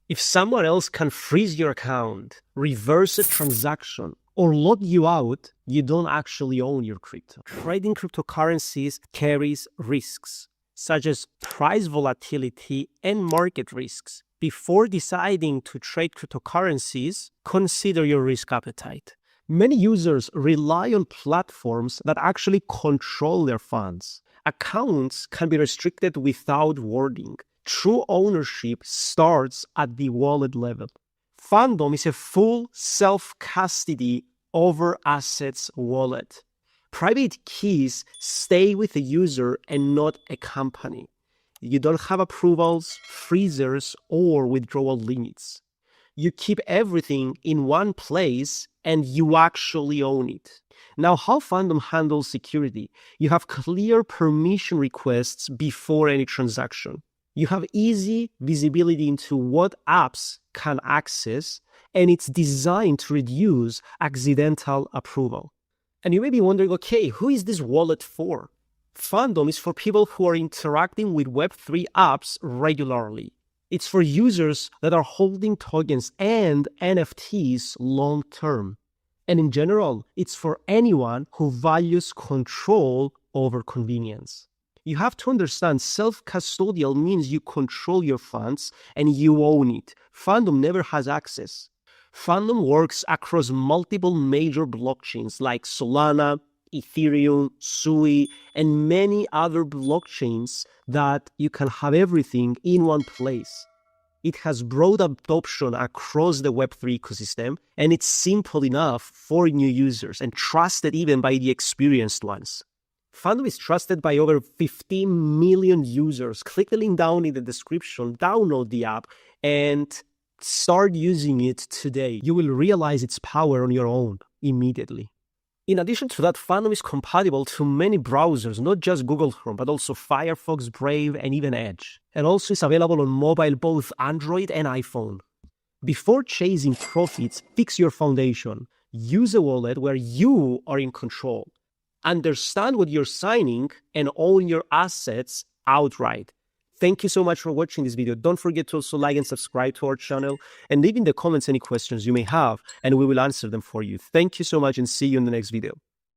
If someone else can freeze your account, reverse a transaction, or log you out, you don't actually own your crypto. Trading cryptocurrencies carries risks, such as price volatility and market risks. Before deciding to trade cryptocurrencies, consider your risk appetite. Many users rely on platforms that actually control their funds. Accounts can be restricted without warning. True ownership starts at the wallet level. Fandom is a full self-custody over assets wallet. Private keys stay with the user and not a company. You don't have approvals, freezers, or withdrawal limits. You keep everything in one place and you actually own it. Now, how Fandom handles security? You have clear permission requests before any transaction. You have easy visibility into what apps can access, and it's designed to reduce accidental approval. And you may be wondering, okay, who is this wallet for? Fandom is for people who are interacting with Web3 apps regularly. It's for users that are holding tokens and NFTs long term. And in general, it's for anyone who values control over convenience. You have to understand self-custodial means you control your funds and you own it. Fandom never has access. Fandom works across multiple major blockchains like Solana, Ethereum, Sui, and many other blockchains that you can have everything in one place. It has broad adoption across the Web3 ecosystem, and it's simple enough for new users and trusted even by the experienced ones. Fandom is trusted by over 15 million users. Click the link down in the description, download the app, and start using it today. You will realize its power on your own immediately. In addition to that, Fandom is compatible to many browsers, not just Google Chrome, but also Firefox, Brave, and even Edge. And also is available on mobile, both Android and iPhone. Before chasing profits, fix your foundation. Use a wallet where you are in control. Understand what you're signing and own your assets outright. Thank you so much for watching this video. Don't forget to also like and subscribe to our channel and leave in the comments any questions you may have, and we will answer them for you. Thank you so much and see you in the next video.